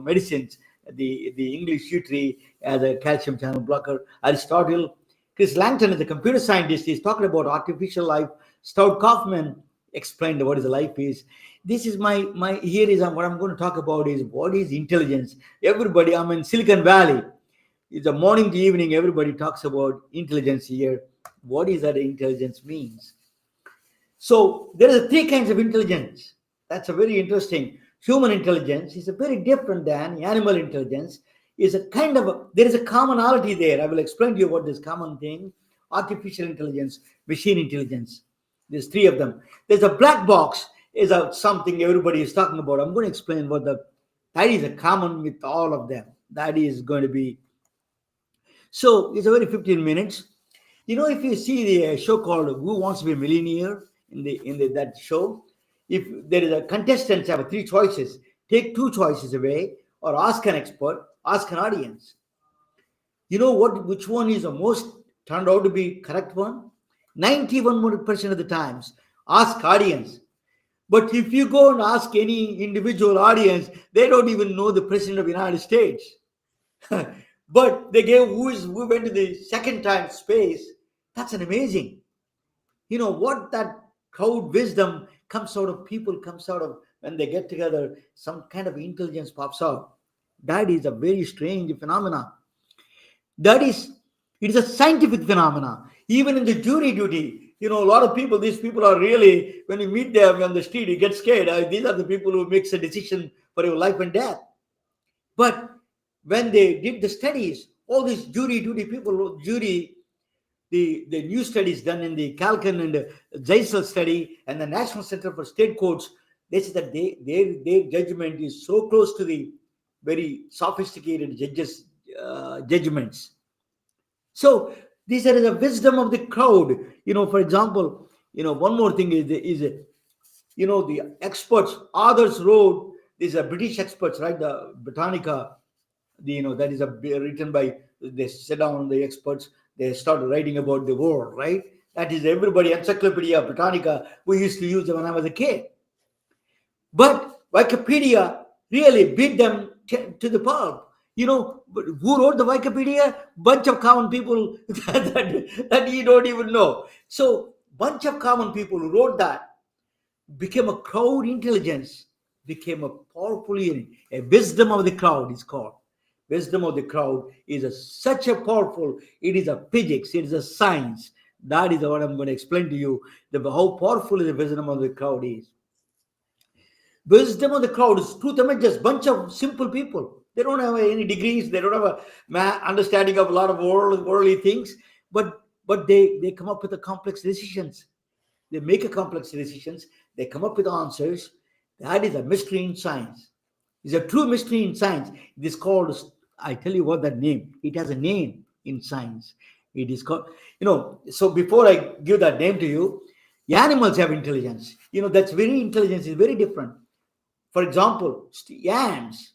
Speaker 3: medicines. The English yew tree as a calcium channel blocker. Aristotle, Chris Langton is a computer scientist. He's talking about artificial life. Stout Kaufman explained what is a life is. This is here is what I'm going to talk about is what is intelligence. Everybody, I'm in Silicon Valley. It's a morning to evening. Everybody talks about intelligence here. What is that intelligence means? So there are 3 kinds of intelligence. That's a very interesting. Human intelligence is a very different than animal intelligence. Is a kind of there is a commonality there. I will explain to you what this common thing: artificial intelligence, machine intelligence. There's 3 of them. There's a black box. Is something everybody is talking about. I'm going to explain what that is a common with all of them. That is going to be. So it's a very 15 minutes. If you see the show called Who Wants to Be a Millionaire in that show, if there is a contestant have 3 choices, take 2 choices away or ask an expert, ask an audience. Which one is the most turned out to be correct one? 91% of the times, ask audience. But if you go and ask any individual audience, they don't even know the president of the United States. But they gave who went to the second time space. That's an amazing. What that crowd wisdom comes out of when they get together, some kind of intelligence pops out. That is a very strange phenomenon. It is a scientific phenomena. Even in the jury duty, a lot of people, these people are really, when you meet them on the street, you get scared. These are the people who makes a decision for your life and death. But when they did the studies, all these jury duty people, the new studies done in the Kalkan and Jaisal study and the National Center for State Courts, they said that their judgment is so close to the very sophisticated judges' judgments. So this is the wisdom of the crowd. For example, one more thing is the experts, others wrote, these are British experts, right? The Britannica, that is written by, they sit down, the experts, they started writing about the world, right? That is everybody, Encyclopedia Britannica, we used to use it when I was a kid. But Wikipedia really beat them to the pulp. Who wrote the Wikipedia? Bunch of common people that you don't even know. So bunch of common people who wrote that became a crowd intelligence, became a powerful unit. A wisdom of the crowd is called. Wisdom of the crowd is such a powerful, it is a physics, it is a science. That is what I'm going to explain to you, how powerful the wisdom of the crowd is. Wisdom of the crowd is truth images, bunch of simple people. They don't have any degrees, they don't have a understanding of a lot of worldly things, but they come up with a complex decisions. They make a complex decisions, they come up with answers. That is a mystery in science. It's a true mystery in science. It is called, I tell you what that name, it has a name in science. It is called, so before I give that name to you, animals have intelligence. That's intelligence is very different. For example, ants,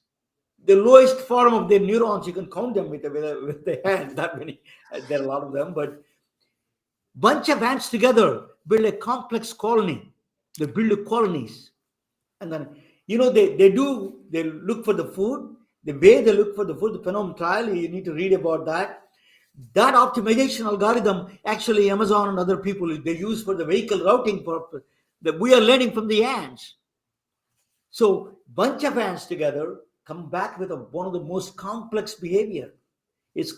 Speaker 3: the lowest form of their neurons, you can count them with the hand, that many, there are a lot of them, but bunch of ants together build a complex colony. They build colonies. And then, they look for the food. The way they look for the food, the phenome trial, you need to read about that. That optimization algorithm, actually Amazon and other people, they use for the vehicle routing purpose. That we are learning from the ants. So bunch of ants together come back with one of the most complex behavior. It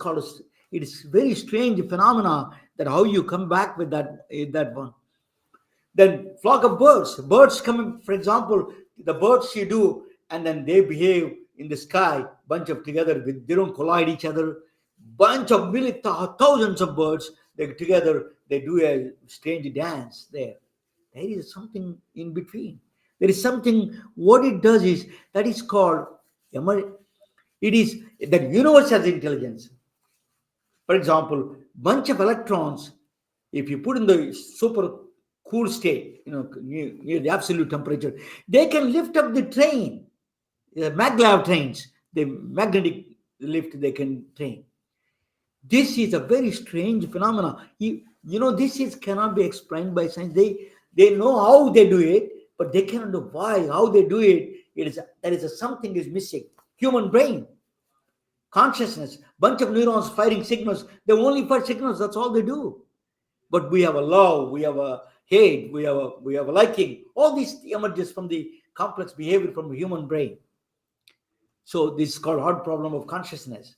Speaker 3: is very strange phenomena that how you come back with that one. Then flock of birds come, for example, the birds you do, and then they behave in the sky, bunch of together, they don't collide each other. Bunch of thousands of birds, they together, they do a strange dance there. There is something in between. There is something, what it does is, that is called, it is that universe has intelligence. For example, bunch of electrons, if you put in the super cool state, near the absolute temperature, they can lift up the train, maglev trains, the magnetic lift they can train. This is a very strange phenomena. This cannot be explained by science. They know how they do it, but they cannot know why, how they do it. Something is missing. Human brain, consciousness, bunch of neurons firing signals. They only fire signals. That's all they do. But we have a love, we have a hate, we have a liking. All these emerges from the complex behavior from the human brain. So this is called hard problem of consciousness.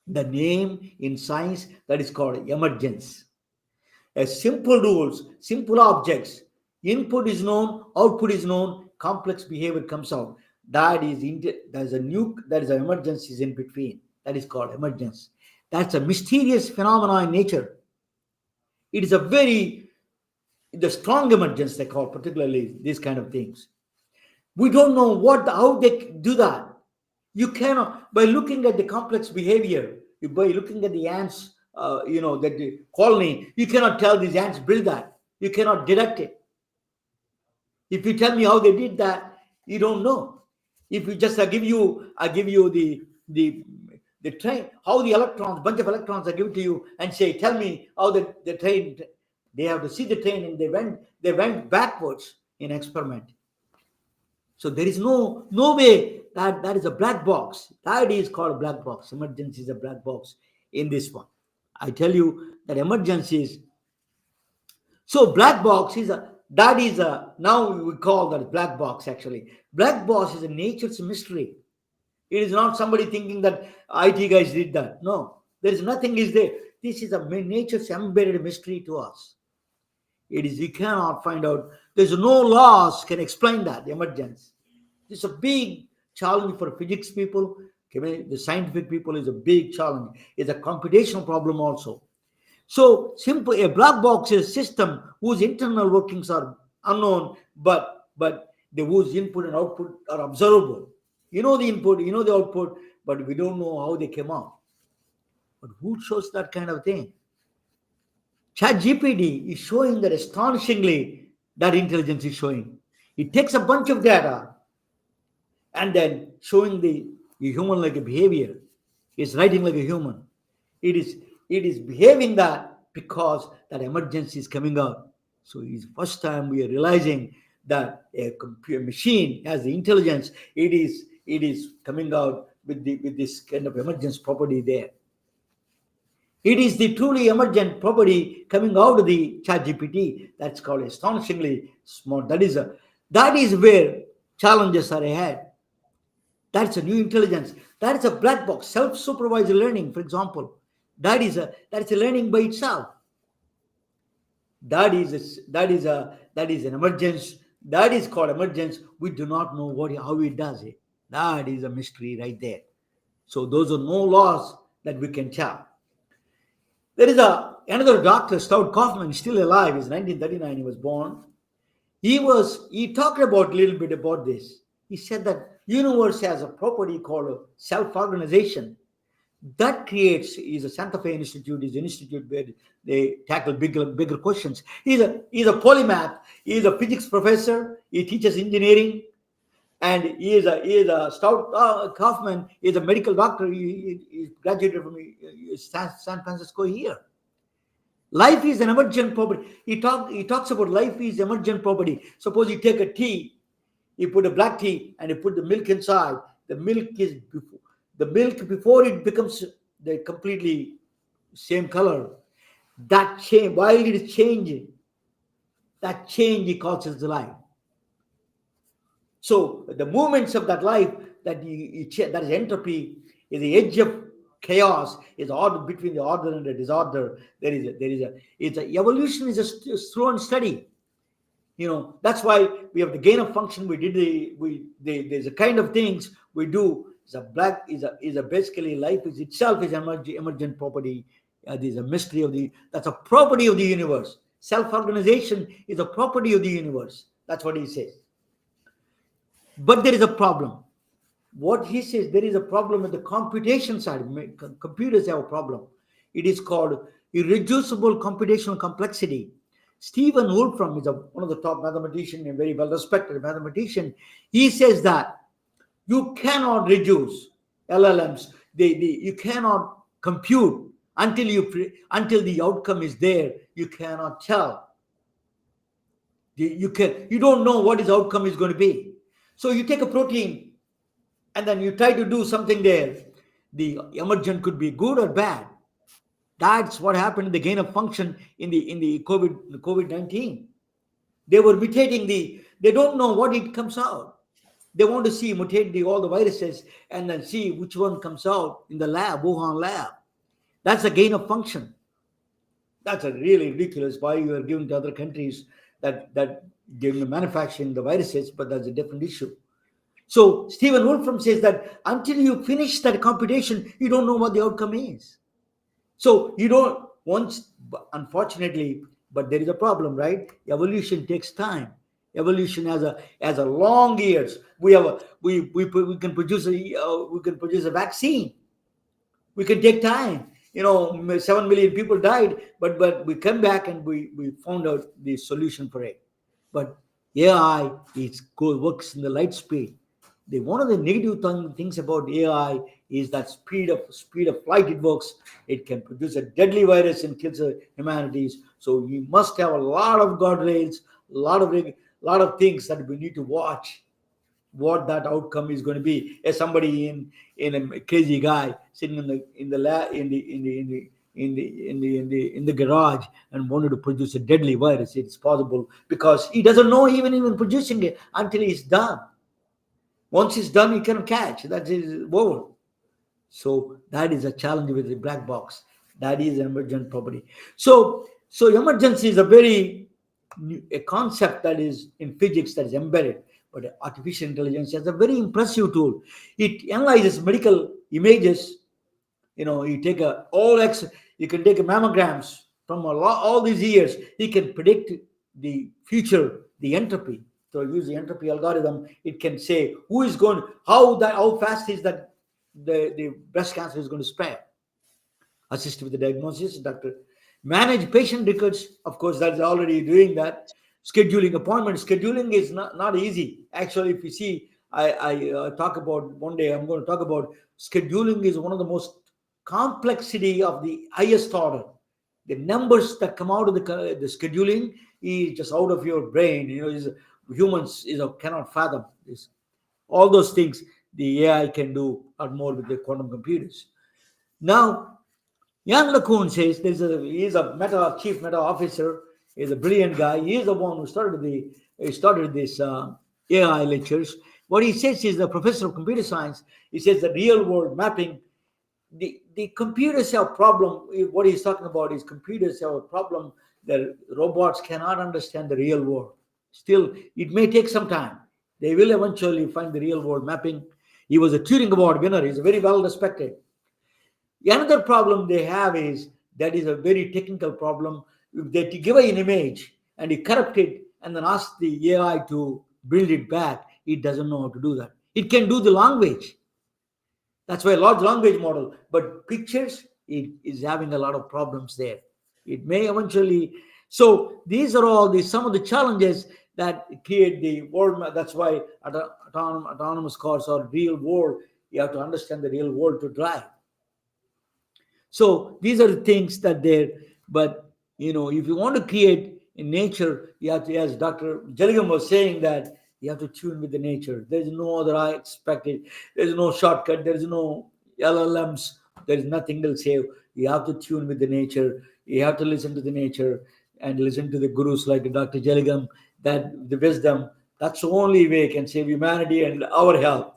Speaker 3: The name in science, that is called emergence. As simple rules, simple objects, input is known, output is known, complex behavior comes out. That is emergence is in between. That is called emergence. That's a mysterious phenomenon in nature. It is the strong emergence they call, particularly these kind of things. We don't know how they do that. You cannot, by looking at the complex behavior, by looking at the ants, that the colony, you cannot tell these ants build that. You cannot detect it. If you tell me how they did that, you don't know. If you just give you the train, how the electrons, bunch of electrons I give to you and say, tell me how the train, they have to see the train, and they went backwards in experiment. So there is no way that is a black box. That is called a black box. Emergence is a black box in this one. I tell you that emergence is, so black box is now we call that black box actually. Black box is a nature's mystery. It is not somebody thinking that IT guys did that. No. There is nothing is there. This is a nature's embedded mystery to us. It is, you cannot find out. There's no laws can explain that, the emergence. It's a big challenge for physics people. The scientific people is a big challenge. It's a computational problem also. So simple, a black box is a system whose internal workings are unknown, but whose input and output are observable. You know the input, you know the output, but we don't know how they came out. But who shows that kind of thing? ChatGPT is showing that astonishingly that intelligence is showing. It takes a bunch of data and then showing the human-like behavior. It's writing like a human. It is behaving that because that emergency is coming out. So it's first time we are realizing that a computer machine has the intelligence. It is coming out with this kind of emergence property there. It is the truly emergent property coming out of the ChatGPT. That's called astonishingly smart. That is where challenges are ahead. That's a new intelligence. That is a black box, self-supervised learning, for example. That's a learning by itself. That is an emergence. That is called emergence. We do not know how it does it. That is a mystery right there. So those are no laws that we can tell. There is another doctor, Stout Kaufman, still alive. He's 1939. He was born. He talked about a little bit about this. He said that universe has a property called self-organization. That is a Santa Fe Institute, is an institute where they tackle bigger questions. He's a polymath. He's a physics professor. He teaches engineering, and he is a Stout Kaufman. He's a medical doctor. He graduated from San Francisco here. Life is an emergent property. He talks about life is emergent property. Suppose you take a tea, you put a black tea, and you put the milk inside. The milk before it becomes the completely same color. That change, while it is changing, that change he calls as life. So the movements of that life, that is entropy, is the edge of chaos, is order between the order and the disorder. Evolution is a slow and steady. That's why we have the gain of function. There's a kind of things we do. Basically life is itself is emergent property. There's a mystery that's a property of the universe. Self-organization is a property of the universe. That's what he says. But there is a problem. What he says, there is a problem with the computation side. Computers have a problem. It is called irreducible computational complexity. Stephen Wolfram is one of the top mathematicians, a very well-respected mathematician. He says that you cannot reduce LLMs. You cannot compute until the outcome is there. You cannot tell. You don't know what his outcome is going to be. So you take a protein and then you try to do something there. The emergent could be good or bad. That's what happened in the gain of function in the COVID-19. They were mutating they don't know what it comes out. They want to mutate all the viruses and then see which one comes out in the lab, Wuhan lab. That's a gain of function. That's a really ridiculous why you are giving to other countries that giving the manufacturing the viruses, but that's a different issue. So Stephen Wolfram says that until you finish that computation, you don't know what the outcome is. So you don't unfortunately, but there is a problem, right? Evolution takes time. Evolution has a long years. We can produce a vaccine. We can take time. 7 million people died, but we come back and we found out the solution for it. But AI works in the light speed. One of the negative things about AI is that speed of flight it works. It can produce a deadly virus and kills humanities. So you must have a lot of guardrails, a lot of things that we need to watch what that outcome is going to be. As somebody in a crazy guy sitting in the garage and wanted to produce a deadly virus, it's possible because he doesn't know even producing it until it's done. Once it's done, he can catch. That is over. So that is a challenge with the black box. That is an emergent property. So emergence is a concept that is in physics that is embedded, but artificial intelligence is a very impressive tool. It analyzes medical images. You take you can take a mammograms from all these years. He can predict the future, the entropy. So use the entropy algorithm. It can say how fast is that the breast cancer is going to spread. Assist with the diagnosis, doctor. Manage patient records. Of course, that's already doing that. Scheduling appointments. Scheduling is not easy. Actually, if you see, I talk about one day, I'm going to talk about scheduling is one of the most complexity of the highest order. The numbers that come out of the scheduling is just out of your brain. Humans cannot fathom this. All those things the AI can do or more with the quantum computers. Now, Jan LeCun says he's a chief meta officer. He's a brilliant guy. He's the one who started this AI lectures. What he says is the professor of computer science. He says the real world mapping. The computers have a problem. What he's talking about is computers have a problem that robots cannot understand the real world. Still, it may take some time. They will eventually find the real world mapping. He was a Turing Award winner. He's very well respected. Another problem they have is that is a very technical problem. If they give an image and you corrupt it and then ask the AI to build it back, it doesn't know how to do that. It can do the language. That's why a large language model, but pictures, it is having a lot of problems there. It may eventually. So these are some of the challenges that create the world. That's why autonomous cars are real world. You have to understand the real world to drive. So these are the things that there. But if you want to create in nature, you have to, as Dr. Jaligam was saying, that you have to tune with the nature. There's no other expected. There's no shortcut. There's no LLMs. There's nothing they'll say. You have to tune with the nature. You have to listen to the nature and listen to the gurus like Dr. Jaligam. That the wisdom. That's the only way can save humanity and our health.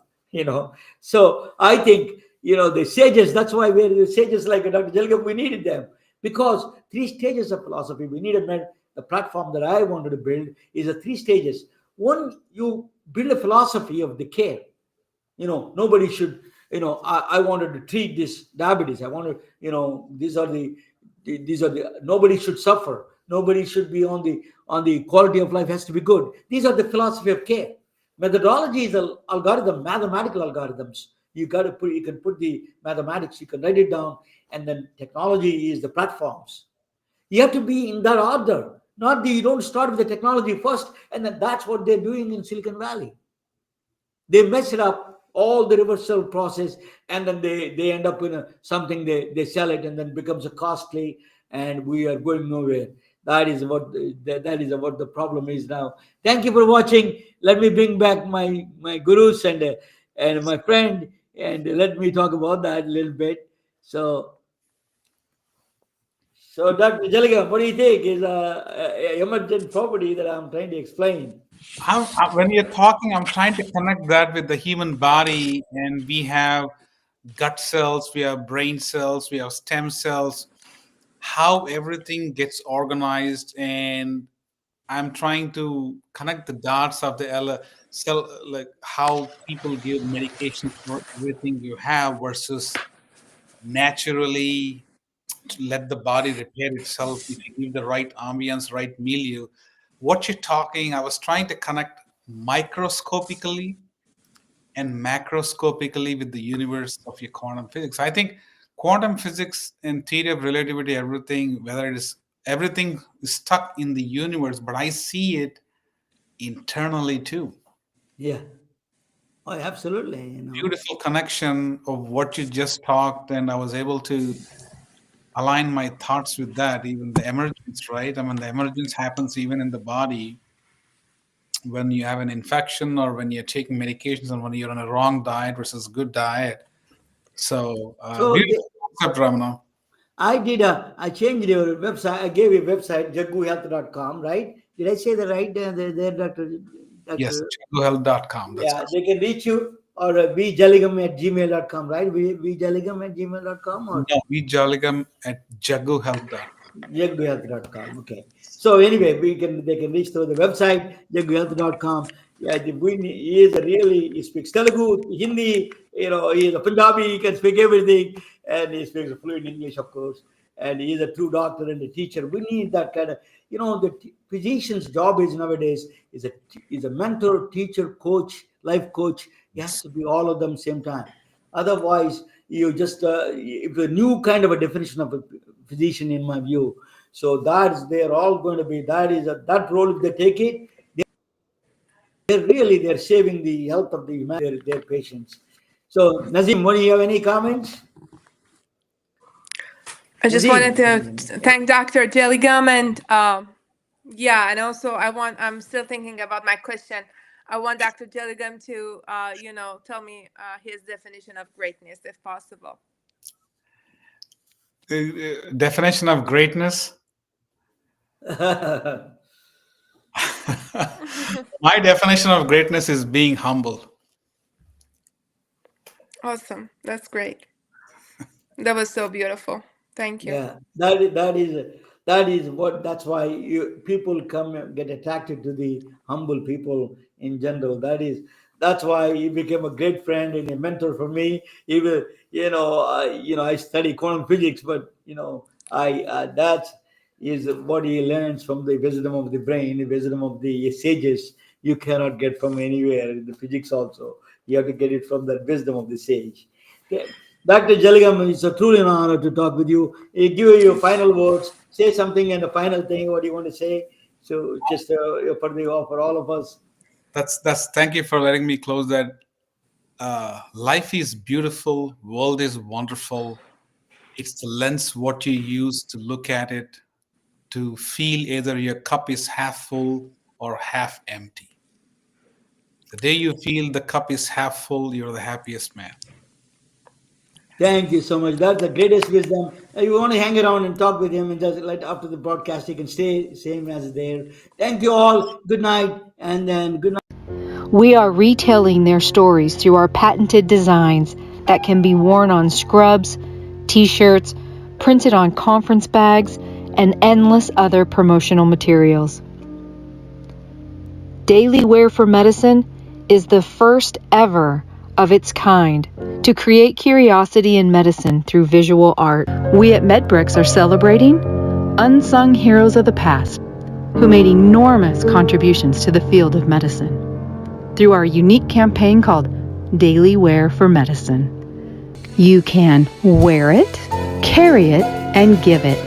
Speaker 3: So I think the sages. That's why we're the sages like Dr. Jaligam. We needed them because 3 stages of philosophy. We needed the platform that I wanted to build is 3 stages. One, you build a philosophy of the care. Nobody should, I wanted to treat this diabetes. I wanted, these are the, nobody should suffer. Nobody should be on the quality of life has to be good. These are the philosophy of care. Methodology is an algorithm, mathematical algorithms. You can put the mathematics, you can write it down, and then technology is the platforms. You have to be in that order. You don't start with the technology first, and then that's what they're doing in Silicon Valley. They mess it up, all the reversal process, and then they end up in something, they sell it, and then becomes a costly, and we are going nowhere. That is what the problem is now. Thank you for watching. Let me bring back my gurus and my friend, and let me talk about that a little bit. So Dr. Jaligam, what do you think is emergent property that I'm trying to explain?
Speaker 5: When you're talking, I'm trying to connect that with the human body, and we have gut cells, we have brain cells, we have stem cells, how everything gets organized, and I'm trying to connect the dots of the cell, like how people give medication for everything you have versus naturally to let the body repair itself if you give the right ambience, right milieu. What you're talking, I was trying to connect microscopically and macroscopically with the universe of your quantum physics. I think quantum physics and theory of relativity, everything is stuck in the universe, but I see it internally too.
Speaker 3: Yeah. Oh, absolutely.
Speaker 5: Beautiful connection of what you just talked, and I was able to align my thoughts with that. Even the emergence, right? I mean, the emergence happens even in the body when you have an infection or when you're taking medications and when you're on a wrong diet versus good diet. So beautiful concept, Ramana.
Speaker 3: I changed your website. I gave you a website, jagguhealth.com, right? Did I say that right there, Dr.?
Speaker 5: Yes, jagguhealth.com.
Speaker 3: Yeah, they can reach you or vjaligam@gmail.com, right? vjaligam@gmail.com or
Speaker 5: No, Jaligam at jagguhealth.com.
Speaker 3: jagguhealth.com. Okay. So anyway, they can reach through the website jagguhealth.com. Yeah, he is a really, he speaks Telugu, Hindi, he is a Punjabi, he can speak everything, and he speaks fluent English, of course. And he is a true doctor and a teacher. We need that kind of, the physician's job is nowadays is a mentor, teacher, coach, life coach. He has to be all of them same time. Otherwise, you just it's a new kind of a definition of a physician, in my view. So they're all going to be, that role, if they take it, they're saving the health of their patients. So Nazim, do you have any comments?
Speaker 6: I just
Speaker 3: Nazim.
Speaker 6: wanted to thank Dr. Jaligam, and and also I'm still thinking about my question. I want Dr. Jaligam to tell me his definition of greatness, if possible.
Speaker 5: Definition of greatness? My definition of greatness is being humble.
Speaker 6: Awesome. That's great. That was so beautiful. Thank you.
Speaker 3: Yeah, that's why people come and get attracted to the humble people in general. That's why he became a great friend and a mentor for me. Even I study quantum physics, but that is what he learns from the wisdom of the brain, the wisdom of the sages. You cannot get from anywhere in the physics also. You have to get it from the wisdom of the sage. Okay. Dr. Jaligam, it's truly an honor to talk with you. Give you your final words. Say something and the final thing. What do you want to say? So just for all of us.
Speaker 5: That's. Thank you for letting me close that. Life is beautiful. World is wonderful. It's the lens what you use to look at it, to feel either your cup is half full or half empty. The day you feel the cup is half full, you're the happiest man.
Speaker 3: Thank you so much. That's the greatest wisdom. You want to hang around and talk with him, and just like after the broadcast, you can stay same as there. Thank you all. Good night, and then good night.
Speaker 7: We are retelling their stories through our patented designs that can be worn on scrubs, t-shirts, printed on conference bags, and endless other promotional materials. Daily Wear for Medicine is the first ever of its kind to create curiosity in medicine through visual art. We at MedBricks are celebrating unsung heroes of the past who made enormous contributions to the field of medicine through our unique campaign called Daily Wear for Medicine. You can wear it, carry it, and give it.